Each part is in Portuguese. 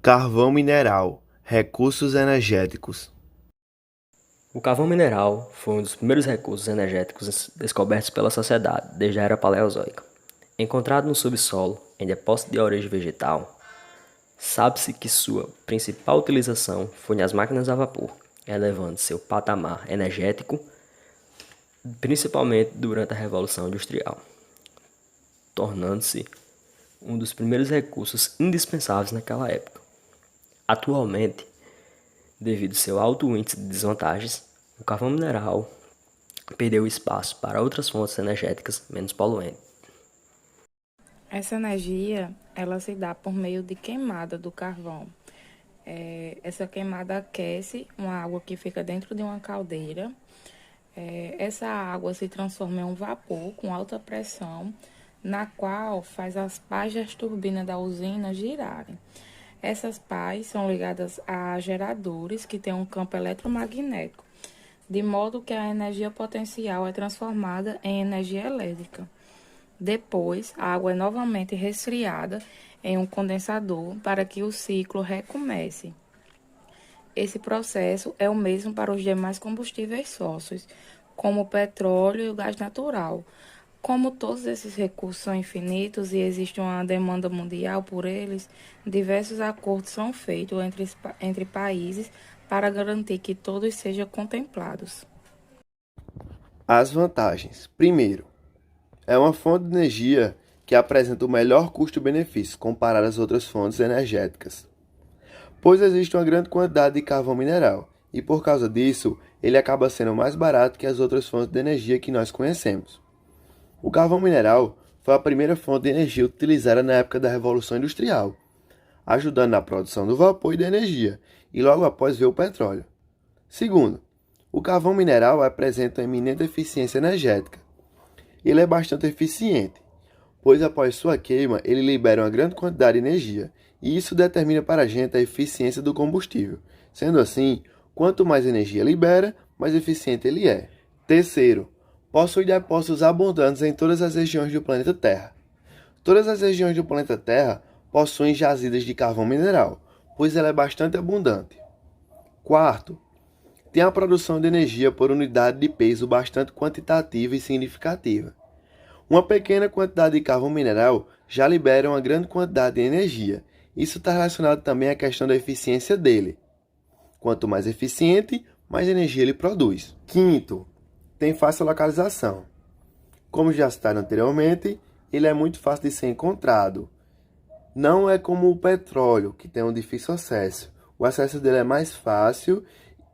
Carvão mineral, recursos energéticos. O carvão mineral foi um dos primeiros recursos energéticos descobertos pela sociedade desde a era paleozoica. Encontrado no subsolo, em depósito de origem vegetal, sabe-se que sua principal utilização foi nas máquinas a vapor, elevando seu patamar energético, principalmente durante a Revolução Industrial, tornando-se um dos primeiros recursos indispensáveis naquela época. Atualmente, devido ao seu alto índice de desvantagens, o carvão mineral perdeu espaço para outras fontes energéticas menos poluentes. Essa energia, ela se dá por meio de queimada do carvão. Essa queimada aquece uma água que fica dentro de uma caldeira. Essa água se transforma em um vapor com alta pressão, na qual faz as pás das turbinas da usina girarem. Essas pás são ligadas a geradores que têm um campo eletromagnético, de modo que a energia potencial é transformada em energia elétrica. Depois, a água é novamente resfriada em um condensador para que o ciclo recomece. Esse processo é o mesmo para os demais combustíveis fósseis, como o petróleo e o gás natural. Como todos esses recursos são infinitos e existe uma demanda mundial por eles, diversos acordos são feitos entre países para garantir que todos sejam contemplados. As vantagens. Primeiro, é uma fonte de energia que apresenta o melhor custo-benefício comparado às outras fontes energéticas, pois existe uma grande quantidade de carvão mineral e, por causa disso, ele acaba sendo mais barato que as outras fontes de energia que nós conhecemos. O carvão mineral foi a primeira fonte de energia utilizada na época da Revolução Industrial, ajudando na produção do vapor e da energia, e logo após veio o petróleo. Segundo, o carvão mineral apresenta uma eminente eficiência energética. Ele é bastante eficiente, pois após sua queima ele libera uma grande quantidade de energia, e isso determina para a gente a eficiência do combustível. Sendo assim, quanto mais energia libera, mais eficiente ele é. Terceiro, possui depósitos abundantes em todas as regiões do planeta Terra. Todas as regiões do planeta Terra possuem jazidas de carvão mineral, pois ela é bastante abundante. Quarto, tem a produção de energia por unidade de peso bastante quantitativa e significativa. Uma pequena quantidade de carvão mineral já libera uma grande quantidade de energia. Isso está relacionado também à questão da eficiência dele. Quanto mais eficiente, mais energia ele produz. Quinto, tem fácil localização. Como já citado anteriormente, ele é muito fácil de ser encontrado. Não é como o petróleo, que tem um difícil acesso. O acesso dele é mais fácil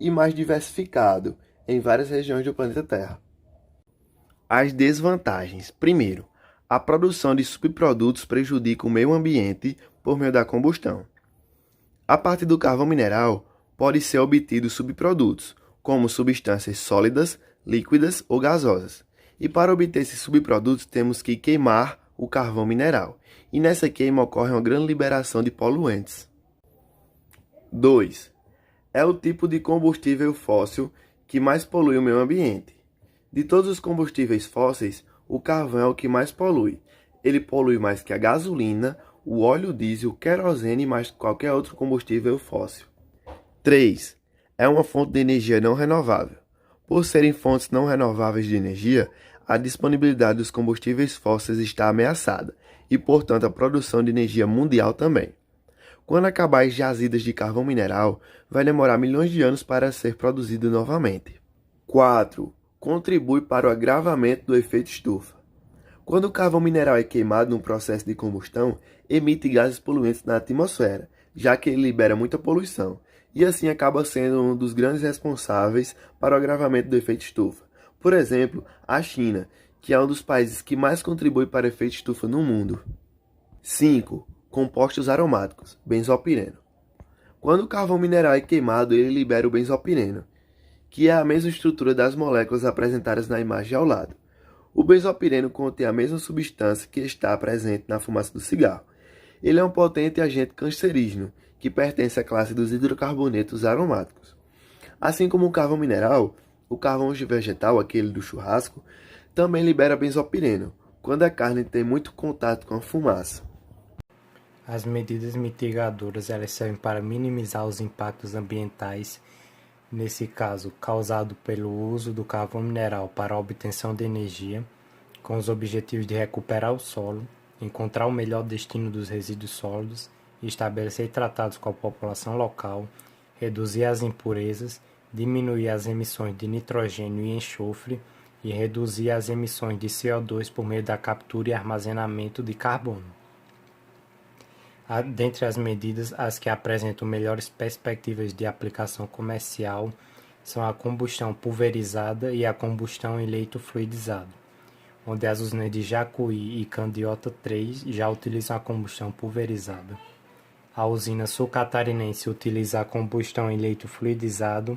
e mais diversificado em várias regiões do planeta Terra. As desvantagens. Primeiro, a produção de subprodutos prejudica o meio ambiente por meio da combustão. A partir do carvão mineral, pode ser obtido subprodutos, como substâncias sólidas, líquidas ou gasosas. E para obter esses subprodutos, temos que queimar o carvão mineral. E nessa queima ocorre uma grande liberação de poluentes. 2. É o tipo de combustível fóssil que mais polui o meio ambiente. De todos os combustíveis fósseis, o carvão é o que mais polui. Ele polui mais que a gasolina, o óleo diesel, o querosene e mais que qualquer outro combustível fóssil. 3. É uma fonte de energia não renovável. Por serem fontes não renováveis de energia, a disponibilidade dos combustíveis fósseis está ameaçada e, portanto, a produção de energia mundial também. Quando acabar as jazidas de carvão mineral, vai demorar milhões de anos para ser produzido novamente. 4. Contribui para o agravamento do efeito estufa. Quando o carvão mineral é queimado num processo de combustão, emite gases poluentes na atmosfera, já que ele libera muita poluição, e assim acaba sendo um dos grandes responsáveis para o agravamento do efeito estufa. Por exemplo, a China, que é um dos países que mais contribui para o efeito estufa no mundo. 5. Compostos aromáticos, benzopireno. Quando o carvão mineral é queimado, ele libera o benzopireno, que é a mesma estrutura das moléculas apresentadas na imagem ao lado. O benzopireno contém a mesma substância que está presente na fumaça do cigarro. Ele é um potente agente cancerígeno, que pertence à classe dos hidrocarbonetos aromáticos. Assim como o carvão mineral, o carvão vegetal, aquele do churrasco, também libera benzopireno, quando a carne tem muito contato com a fumaça. As medidas mitigadoras elas servem para minimizar os impactos ambientais, nesse caso causado pelo uso do carvão mineral para a obtenção de energia, com os objetivos de recuperar o solo, encontrar o melhor destino dos resíduos sólidos, estabelecer tratados com a população local, reduzir as impurezas, diminuir as emissões de nitrogênio e enxofre e reduzir as emissões de CO2 por meio da captura e armazenamento de carbono. Dentre as medidas, as que apresentam melhores perspectivas de aplicação comercial são a combustão pulverizada e a combustão em leito fluidizado, onde as usinas de Jacuí e Candiota 3 já utilizam a combustão pulverizada. A usina sul-catarinense utiliza a combustão em leito fluidizado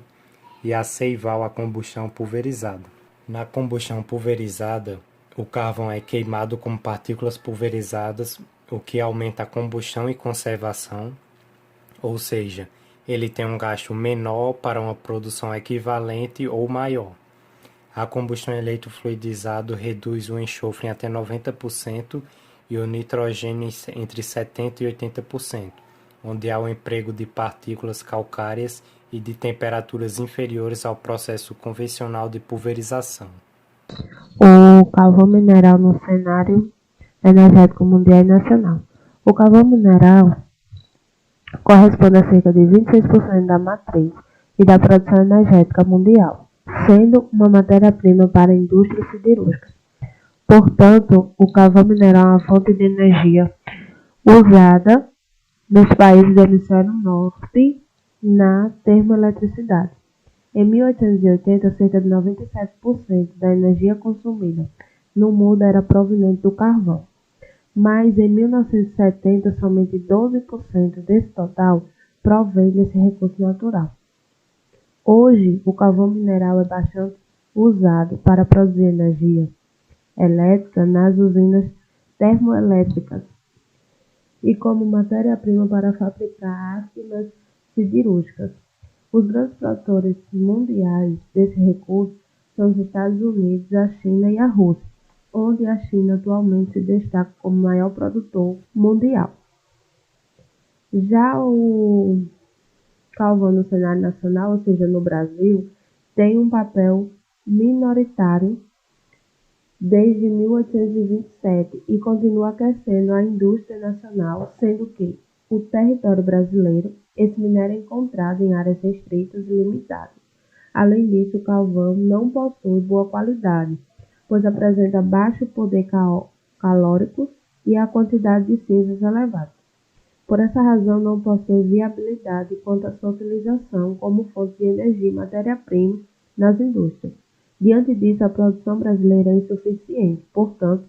e a Seival a combustão pulverizada. Na combustão pulverizada, o carvão é queimado com partículas pulverizadas, o que aumenta a combustão e conservação, ou seja, ele tem um gasto menor para uma produção equivalente ou maior. A combustão em leito fluidizado reduz o enxofre em até 90% e o nitrogênio entre 70% e 80%, onde há o emprego de partículas calcárias e de temperaturas inferiores ao processo convencional de pulverização. O carvão mineral no cenário energético mundial e nacional. O carvão mineral corresponde a cerca de 26% da matriz e da produção energética mundial, sendo uma matéria-prima para a indústria siderúrgica. Portanto, o carvão mineral é uma fonte de energia usada nos países do hemisfério norte na termoeletricidade. Em 1880, cerca de 97% da energia consumida no mundo era proveniente do carvão, mas em 1970 somente 12% desse total provém desse recurso natural. Hoje, o carvão mineral é bastante usado para produzir energia elétrica nas usinas termoelétricas e como matéria-prima para fabricar ácidas siderúrgicas. Os grandes produtores mundiais desse recurso são os Estados Unidos, a China e a Rússia, onde a China atualmente se destaca como maior produtor mundial. Já o carvão no cenário nacional, ou seja, no Brasil, tem um papel minoritário desde 1827 e continua aquecendo a indústria nacional, sendo que o território brasileiro, esse minério é encontrado em áreas restritas e limitadas. Além disso, o carvão não possui boa qualidade, pois apresenta baixo poder calórico e a quantidade de cinzas elevada. Por essa razão, não possui viabilidade quanto à sua utilização como fonte de energia e matéria-prima nas indústrias. Diante disso, a produção brasileira é insuficiente, portanto,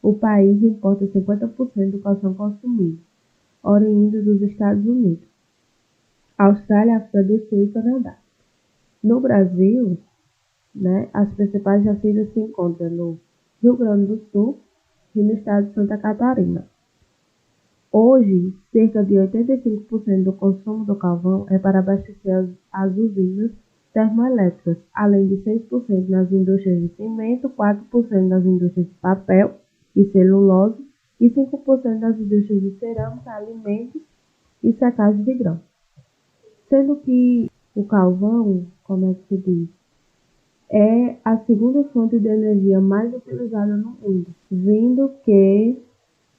o país importa 50% do calção consumido, oriundo dos Estados Unidos, Austrália, África do Sul e Canadá. No Brasil, as principais jacidas se encontram no Rio Grande do Sul e no estado de Santa Catarina. Hoje, cerca de 85% do consumo do carvão é para abastecer as usinas termoelétricas, além de 6% nas indústrias de cimento, 4% nas indústrias de papel e celulose e 5% nas indústrias de cerâmica, alimentos e secagem de grãos. Sendo que o carvão, como é que se diz, é a segunda fonte de energia mais utilizada no mundo, vindo que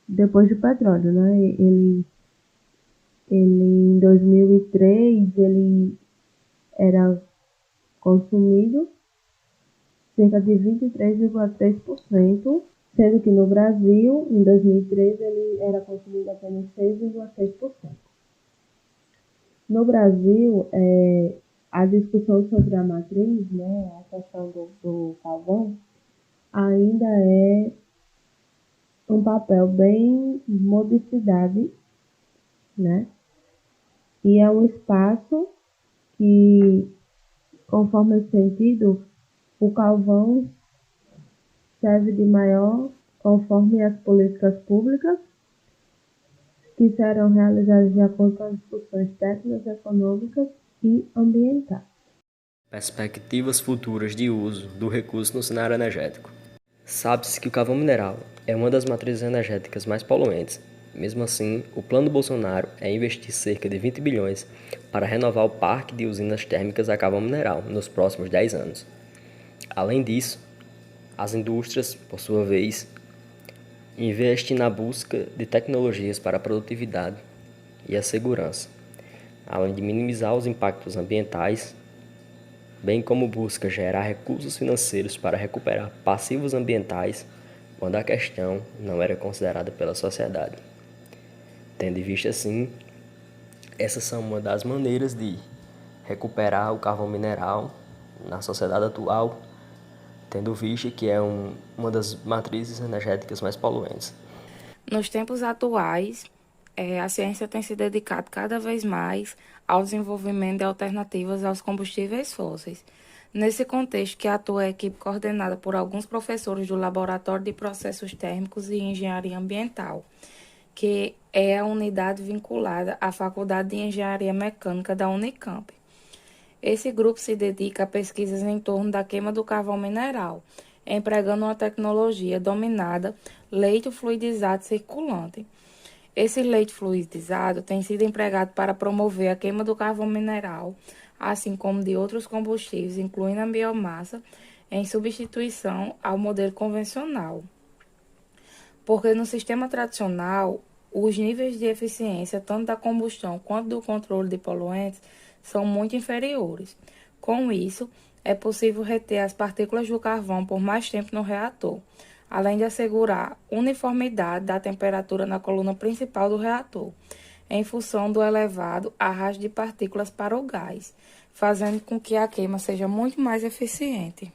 depois do petróleo, Ele em 2003, ele era consumido cerca de 23,3%, sendo que no Brasil, em 2013, ele era consumido apenas 6,6%. No Brasil, a discussão sobre a matriz, a questão do carvão, ainda é um papel bem modicidade, E é um espaço que, conforme esse sentido, o carvão serve de maior conforme as políticas públicas que serão realizadas de acordo com as discussões técnicas, econômicas e ambientais. Perspectivas futuras de uso do recurso no cenário energético. Sabe-se que o carvão mineral é uma das matrizes energéticas mais poluentes, Mesmo assim, o plano Bolsonaro é investir cerca de 20 bilhões para renovar o parque de usinas térmicas a carvão mineral nos próximos 10 anos. Além disso, as indústrias, por sua vez, investem na busca de tecnologias para a produtividade e a segurança, além de minimizar os impactos ambientais, bem como busca gerar recursos financeiros para recuperar passivos ambientais quando a questão não era considerada pela sociedade. Tendo em vista assim, essas são uma das maneiras de recuperar o carvão mineral na sociedade atual, tendo visto que é uma das matrizes energéticas mais poluentes. Nos tempos atuais, a ciência tem se dedicado cada vez mais ao desenvolvimento de alternativas aos combustíveis fósseis. Nesse contexto que atua a equipe coordenada por alguns professores do Laboratório de Processos Térmicos e Engenharia Ambiental, que é a unidade vinculada à Faculdade de Engenharia Mecânica da Unicamp. Esse grupo se dedica a pesquisas em torno da queima do carvão mineral, empregando uma tecnologia denominada leito fluidizado circulante. Esse leito fluidizado tem sido empregado para promover a queima do carvão mineral, assim como de outros combustíveis, incluindo a biomassa, em substituição ao modelo convencional. Porque no sistema tradicional, os níveis de eficiência, tanto da combustão quanto do controle de poluentes, são muito inferiores. Com isso, é possível reter as partículas do carvão por mais tempo no reator, além de assegurar uniformidade da temperatura na coluna principal do reator, em função do elevado arrasto de partículas para o gás, fazendo com que a queima seja muito mais eficiente.